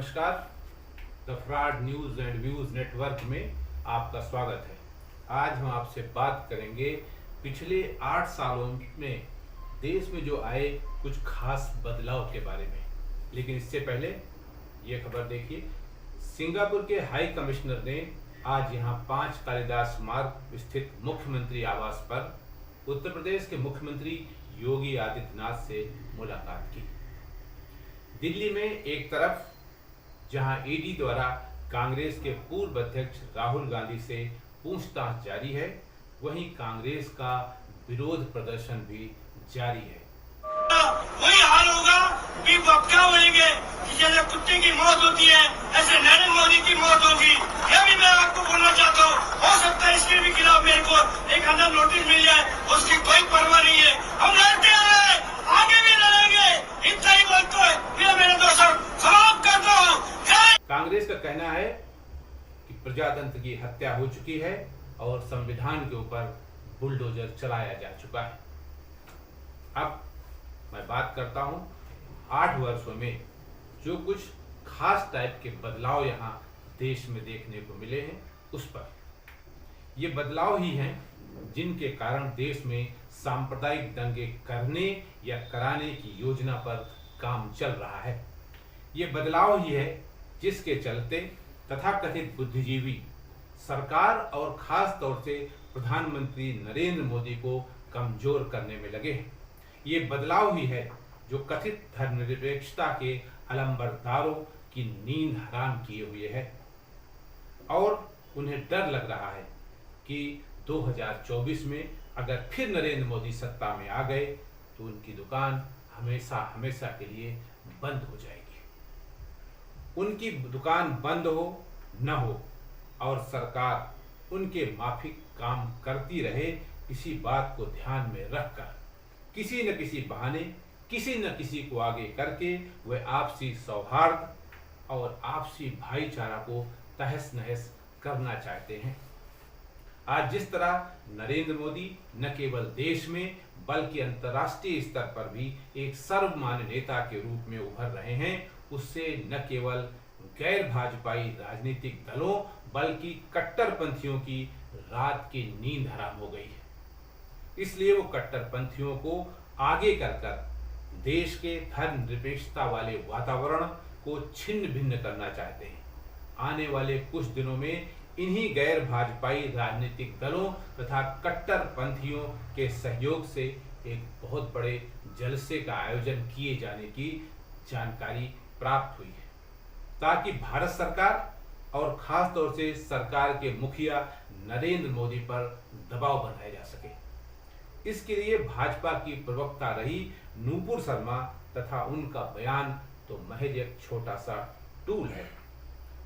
नमस्कार। The fraud news and views network में आपका स्वागत है। आज हम आपसे बात करेंगे पिछले 8 सालों में देश में जो आए कुछ खास बदलाव के बारे में। लेकिन इससे पहले ये खबर देखिए। सिंगापुर के हाई कमिश्नर ने आज यहाँ 5 कालिदास मार्ग स्थित मुख्यमंत्री आवास पर उत्तर प्रदेश के मुख्यमंत्री योगी आदित्यनाथ से मुलाकात की। दिल्ली में एक तरफ जहां ईडी द्वारा कांग्रेस के पूर्व अध्यक्ष राहुल गांधी से पूछताछ जारी है, वहीं कांग्रेस का विरोध प्रदर्शन भी जारी है। वही हाल होगा कि क्या बोलेंगे कि जैसे कुत्ते की मौत होती है ऐसे नरेंद्र मोदी की मौत होगी। यह भी मैं आपको बोलना चाहता हूँ। हो सकता है इसके भी खिलाफ मेरे को एक अंदर नोटिस मिल जाए, उसकी कोई परवाह नहीं है। हम लड़ते आ रहे हैं, आगे भी लड़ेंगे। इतना ही बोलते हुए फिर मेरे दोस्तों समाप्त करता हूँ। कांग्रेस का कहना है कि प्रजातंत्र की हत्या हो चुकी है और संविधान के ऊपर बुलडोजर चलाया जा चुका है। अब मैं बात करता हूं 8 वर्षों में जो कुछ खास टाइप के बदलाव यहाँ देश में देखने को मिले हैं उस पर। ये बदलाव ही हैं जिनके कारण देश में सांप्रदायिक दंगे करने या कराने की योजना पर काम चल रहा है। ये बदलाव ही है जिसके चलते तथाकथित बुद्धिजीवी सरकार और खास तौर से प्रधानमंत्री नरेंद्र मोदी को कमजोर करने में लगे हैं। ये बदलाव ही है जो कथित धर्मनिरपेक्षता के अलंबरदारों की नींद हराम किए हुए है और उन्हें डर लग रहा है कि 2024 में अगर फिर नरेंद्र मोदी सत्ता में आ गए तो उनकी दुकान हमेशा हमेशा के लिए बंद हो जाएगी। उनकी दुकान बंद हो न हो और सरकार उनके माफिक काम करती रहे, इसी बात को ध्यान में रखकर किसी न किसी बहाने किसी न किसी को आगे करके वे आपसी सौहार्द और आपसी भाईचारा को तहस नहस करना चाहते हैं। आज जिस तरह नरेंद्र मोदी न केवल देश में बल्कि अंतर्राष्ट्रीय स्तर पर भी एक सर्वमान्य नेता के रूप में उभर रहे हैं, उससे न केवल गैर भाजपाई राजनीतिक दलों बल्कि कट्टरपंथियों की रात की नींद हराम हो गई है। इसलिए वो कट्टरपंथियों को आगे कर देश के धर्मनिरपेक्षता वाले वातावरण को छिन्न भिन्न करना चाहते हैं। आने वाले कुछ दिनों में इन्हीं गैर भाजपाई राजनीतिक दलों तथा कट्टरपंथियों के सहयोग से एक बहुत बड़े जलसे का आयोजन किए जाने की जानकारी प्राप्त हुई है, ताकि भारत सरकार और खास तौर से सरकार के मुखिया नरेंद्र मोदी पर दबाव बनाया जा सके। इसके लिए भाजपा की प्रवक्ता रही नूपुर शर्मा तथा उनका बयान तो महज एक छोटा सा टूल है।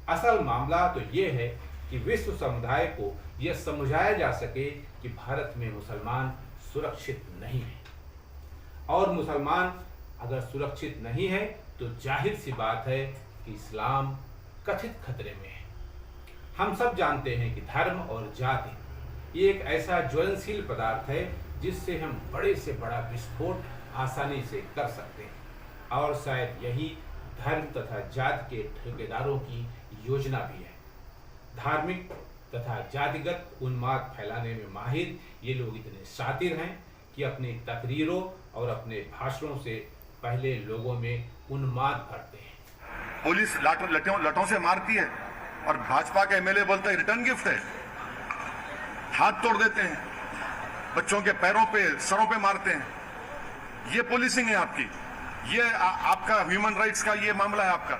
असल मामला तो ये है कि विश्व समुदाय को यह समझाया जा सके कि भारत में मुसलमान सुरक्षित नहीं है और मुसलमान अगर सुरक्षित नहीं है तो जाहिर सी बात है कि इस्लाम कथित खतरे में है। हम सब जानते हैं कि धर्म और जाति ये एक ऐसा ज्वलनशील पदार्थ है जिससे हम बड़े से बड़ा विस्फोट आसानी से कर सकते हैं और शायद यही धर्म तथा जाति के ठेकेदारों की योजना भी है। धार्मिक तथा जातिगत उन्माद फैलाने में माहिर ये लोग इतने शातिर हैं कि अपनी तकरीरों और अपने भाषणों से पहले लोगों में उन्माद भरते हैं। पुलिस लटों से मारती है और भाजपा का एमएलए बोलता है रिटर्न गिफ्ट है। हाथ तोड़ देते हैं, बच्चों के पैरों पे सरों पे मारते हैं। ये पुलिसिंग है आपकी, ये आपका ह्यूमन राइट्स का ये मामला है आपका।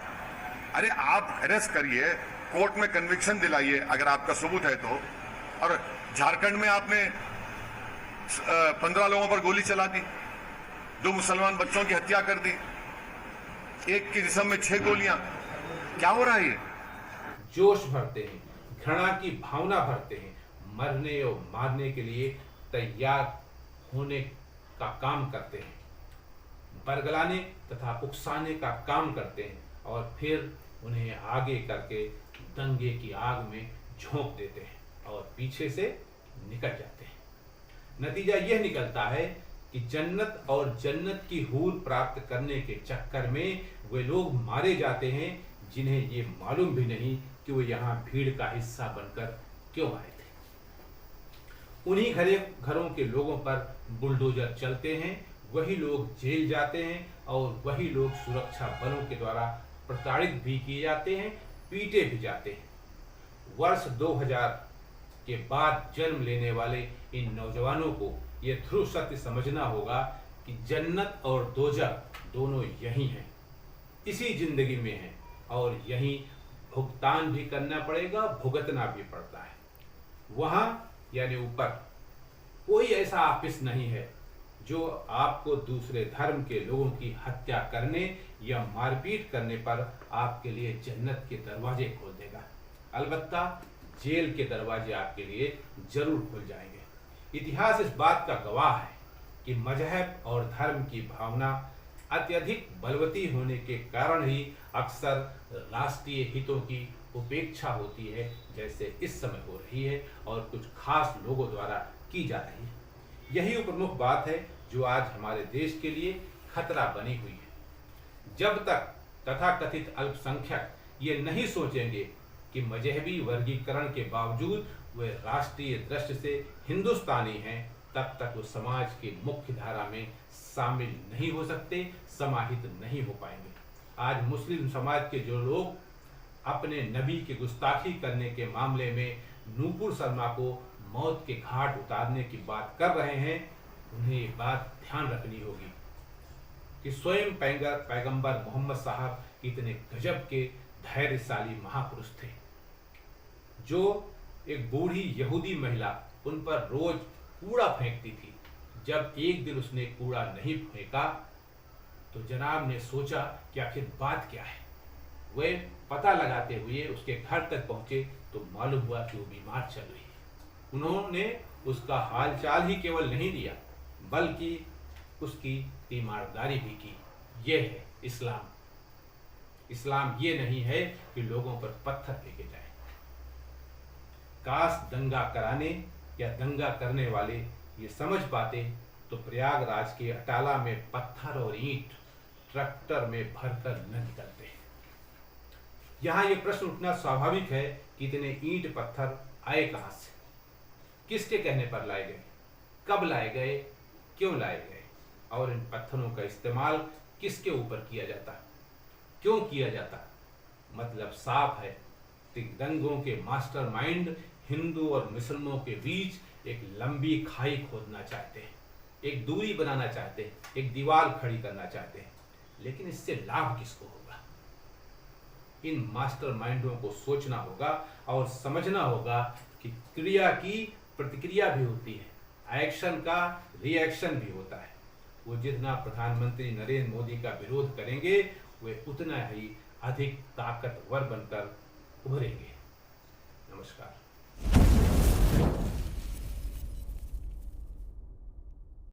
अरे आप अरेस्ट करिए, कोर्ट में कन्विक्शन दिलाइए अगर आपका सबूत है तो। और झारखंड में आपने 15 लोगों पर गोली चला दी, 2 मुसलमान बच्चों की हत्या कर दी, एक के जिस्म में 6 गोलियां। क्या हो रहा है ये? जोश भरते हैं, घृणा की भावना भरते हैं, मरने और मारने के लिए तैयार होने का काम करते हैं, बरगलाने तथा उकसाने का काम करते हैं और फिर उन्हें आगे करके दंगे की आग में झोंक देते हैं और पीछे से निकल जाते हैं। नतीजा यह निकलता है कि जन्नत और जन्नत की हूर प्राप्त करने के चक्कर में वे लोग मारे जाते हैं जिन्हें ये मालूम भी नहीं कि वो यहाँ भीड़ का हिस्सा बनकर क्यों आए थे। उन्हीं घरों के लोगों पर बुलडोजर चलते हैं, वही लोग जेल जाते हैं और वही लोग सुरक्षा बलों के द्वारा प्रताड़ित भी किए जाते हैं, पीटे भी जाते हैं। वर्ष 2000 के बाद जन्म लेने वाले इन नौजवानों को ये ध्रुव सत्य समझना होगा कि जन्नत और दोजख दोनों यही हैं, इसी जिंदगी में हैं और यहीं भुगतान भी करना पड़ेगा, भुगतना भी पड़ता है। वहां यानी ऊपर कोई ऐसा ऑफिस नहीं है जो आपको दूसरे धर्म के लोगों की हत्या करने या मारपीट करने पर आपके लिए जन्नत के दरवाजे खोल देगा। अलबत्ता जेल के दरवाजे आपके लिए जरूर खुल जाएंगे। इतिहास इस बात का गवाह है कि मजहब और धर्म की भावना अत्यधिक बलवती होने के कारण ही अक्सर राष्ट्रीय हितों की उपेक्षा होती है, जैसे इस समय हो रही है और कुछ खास लोगों द्वारा की जा रही है। यही प्रमुख बात है जो आज हमारे देश के लिए खतरा बनी हुई है। जब तक तथाकथित अल्पसंख्यक ये नहीं सोचेंगे कि मजहबी वर्गीकरण के बावजूद वे राष्ट्रीय दृष्टि से हिंदुस्तानी हैं, तब तक वो समाज की मुख्य धारा में शामिल नहीं हो सकते, समाहित नहीं हो पाएंगे। आज मुस्लिम समाज के जो लोग अपने नबी की गुस्ताखी करने के मामले में नूपुर शर्मा को मौत के घाट उतारने की बात कर रहे हैं, उन्हें ये बात ध्यान रखनी होगी कि स्वयं पैगंबर मोहम्मद साहब कितने गजब के धैर्यशाली महापुरुष थे, जो एक बूढ़ी यहूदी महिला उन पर रोज कूड़ा फेंकती थी। जब एक दिन उसने कूड़ा नहीं फेंका तो जनाब ने सोचा कि आखिर बात क्या है। वे पता लगाते हुए उसके घर तक पहुंचे तो मालूम हुआ कि वो बीमार चल रही है। उन्होंने उसका हालचाल ही केवल नहीं लिया बल्कि उसकी तीमारदारी भी की। यह है इस्लाम। इस्लाम ये नहीं है कि लोगों पर पत्थर फेंके जाए। काश दंगा कराने या दंगा करने वाले ये समझ पाते तो प्रयागराज के अटाला में पत्थर और ईंट ट्रैक्टर में भरकर न निकलते। यहाँ ये प्रश्न उठना स्वाभाविक है कि इतने ईंट पत्थर आए कहाँ से, किसके कहने पर लाए गए, कब लाए गए, क्यों लाए गए और इन पत्थरों का इस्तेमाल किसके ऊपर किया जाता, क्यों किया जाता। मतलब साफ है कि दंगों के मास्टरमाइंड हिंदू और मुसलमानों के बीच एक लंबी खाई खोदना चाहते हैं, एक दूरी बनाना चाहते हैं, एक दीवार खड़ी करना चाहते हैं। लेकिन इससे लाभ किसको होगा? इन मास्टरमाइंडों को सोचना होगा और समझना होगा कि क्रिया की प्रतिक्रिया भी होती है, एक्शन का रिएक्शन भी होता है। वो जितना प्रधानमंत्री नरेंद्र मोदी का विरोध करेंगे वे उतना ही अधिक ताकतवर बनकर उभरेंगे। नमस्कार।